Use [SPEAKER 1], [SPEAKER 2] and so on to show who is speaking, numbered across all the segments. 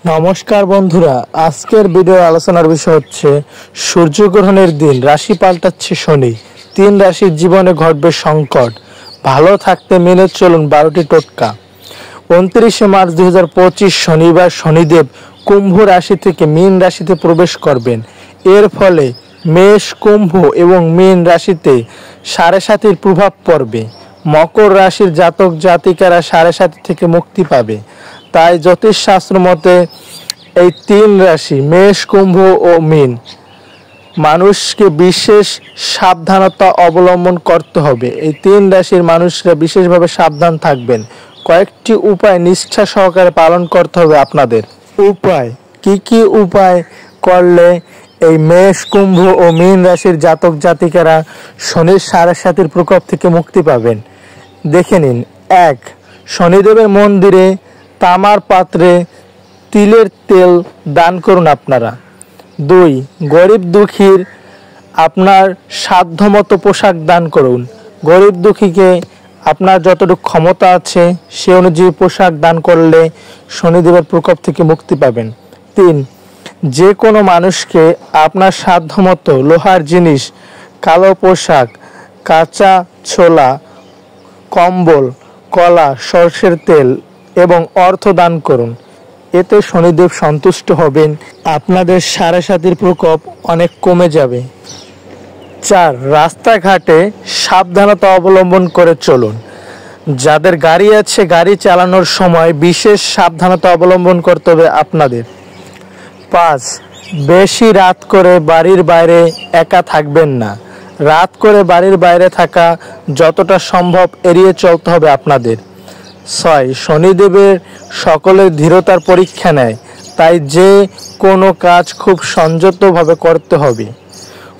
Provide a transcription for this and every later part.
[SPEAKER 1] নমস্কার বন্ধুরা, আজকের ভিডিও আলোচনার বিষয় হচ্ছে সূর্যগ্রহণের দিন রাশি পাল্টাচ্ছে শনি। 3 রাশির জীবনে ঘটবে সংকট। ভালো থাকতে মেনে চলুন 12টি টোটকা। 29শে মার্চ 2025 শনিবার শনিদেব কুম্ভ রাশি থেকে মীন রাশিতে প্রবেশ করবেন। এর ফলে মেষ, কুম্ভ এবং মীন রাশিতে 7.5-এর প্রভাব পড়বে। মকর রাশির জাতক জাতিকারা 7.5 থেকে মুক্তি পাবে। তাই জ্যোতিষশাস্ত্র মতে এই 3 রাশি মেষ, কুম্ভ ও মীন মানুষকে বিশেষ সাবধানতা অবলম্বন করতে হবে। এই 3 রাশির মানুষরা বিশেষভাবে সাবধান থাকবেন। কয়েকটি উপায় নিষ্ঠা সহকারে পালন করতে হবে আপনাদের। উপায় কি উপায় করলে এই মেষ, কুম্ভ ও মীন রাশির জাতক জাতিকারা শনির 7.5-এর প্রকোপ থেকে মুক্তি পাবেন দেখে নিন। 1. শনিদেবের মন্দিরে তামার পাত্রে তিলের তেল দান করুন আপনারা। 2. গরিব দুঃখীর আপনার সাধ্যমতো পোশাক দান করুন। গরিব দুঃখীকে আপনার যতটুকু ক্ষমতা আছে সে অনুযায়ী পোশাক দান করলে শনিদেবের প্রকোপ থেকে মুক্তি পাবেন। 3. যে কোনো মানুষকে আপনার সাধ্যমতো লোহার জিনিস, কালো পোশাক, কাঁচা ছোলা, কম্বল, কলা, সরষের তেল এবং অর্থ দান করুন। এতে শনিদেব সন্তুষ্ট হবেন, আপনাদের 7.5-এর প্রকোপ অনেক কমে যাবে। 4. রাস্তাঘাটে সাবধানতা অবলম্বন করে চলুন। যাদের গাড়ি আছে গাড়ি চালানোর সময় বিশেষ সাবধানতা অবলম্বন করতে হবে আপনাদের। 5. বেশি রাত করে বাড়ির বাইরে একা থাকবেন না। রাত করে বাড়ির বাইরে থাকা যতটা সম্ভব এড়িয়ে চলতে হবে আপনাদের। 6. শনিদেবের সকলের ধীরতার পরীক্ষা নেয়, তাই যে কোনো কাজ খুব সংযতভাবে করতে হবে।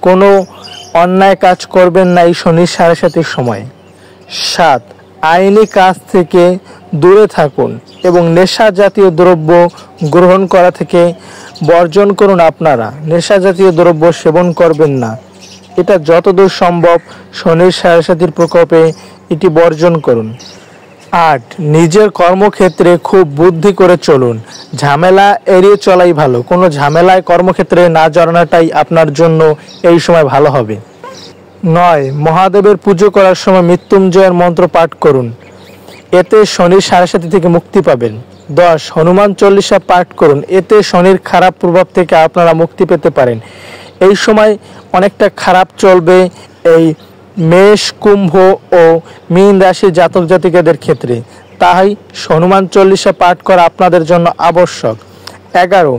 [SPEAKER 1] কোনো অন্যায় কাজ করবেন না এই শনির 7.5-এর সময়। 7. আইনি কাজ থেকে দূরে থাকুন এবং নেশা জাতীয় দ্রব্য গ্রহণ করা থেকে বর্জন করুন আপনারা। নেশা জাতীয় দ্রব্য সেবন করবেন না, এটা যতদূর সম্ভব শনির 7.5-এর প্রকোপে এটি বর্জন করুন। 8. নিজের কর্মক্ষেত্রে খুব বুদ্ধি করে চলুন। ঝামেলা এড়িয়ে চলাই ভালো। কোনো ঝামেলায় কর্মক্ষেত্রে না জড়ানোটাই আপনার জন্য এই সময় ভালো হবে। 9. মহাদেবের পুজো করার সময় মৃত্যুঞ্জয়ের মন্ত্র পাঠ করুন, এতে শনির 7.5 থেকে মুক্তি পাবেন। 10. হনুমান চল্লিশা পাঠ করুন, এতে শনির খারাপ প্রভাব থেকে আপনারা মুক্তি পেতে পারেন। এই সময় অনেকটা খারাপ চলবে এই মেষ, কুম্ভ ও মীন রাশির জাতক জাতিকাদের ক্ষেত্রে, তাই হনুমান চল্লিশা পাঠ করা আপনাদের জন্য আবশ্যক। 11.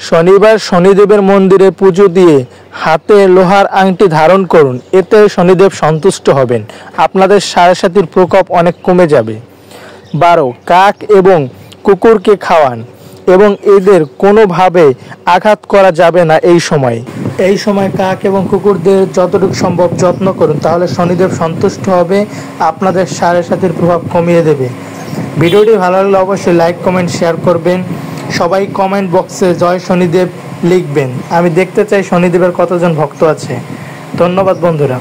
[SPEAKER 1] শনিবার শনিদেবের মন্দিরে পুজো দিয়ে হাতে লোহার আংটি ধারণ করুন, এতে শনিদেব সন্তুষ্ট হবেন, আপনাদের 7.5-এর প্রকোপ অনেক কমে যাবে। 12. কাক এবং কুকুরকে খাওয়ান এবং এদের কোনোভাবে আঘাত করা যাবে না এই সময় কাক এবং কুকুরদের যতটুকু সম্ভব যত্ন করুন, তাহলে শনিদেব সন্তুষ্ট হবে, আপনাদের 7.5-এর প্রভাব কমিয়ে দেবে। ভিডিওটি ভালো লাগলে অবশ্যই লাইক, কমেন্ট, শেয়ার করবেন। সবাই কমেন্ট বক্সে জয় শনিদেব লিখবেন। আমি দেখতে চাই শনিদেবের কতজন ভক্ত আছে। ধন্যবাদ বন্ধুরা।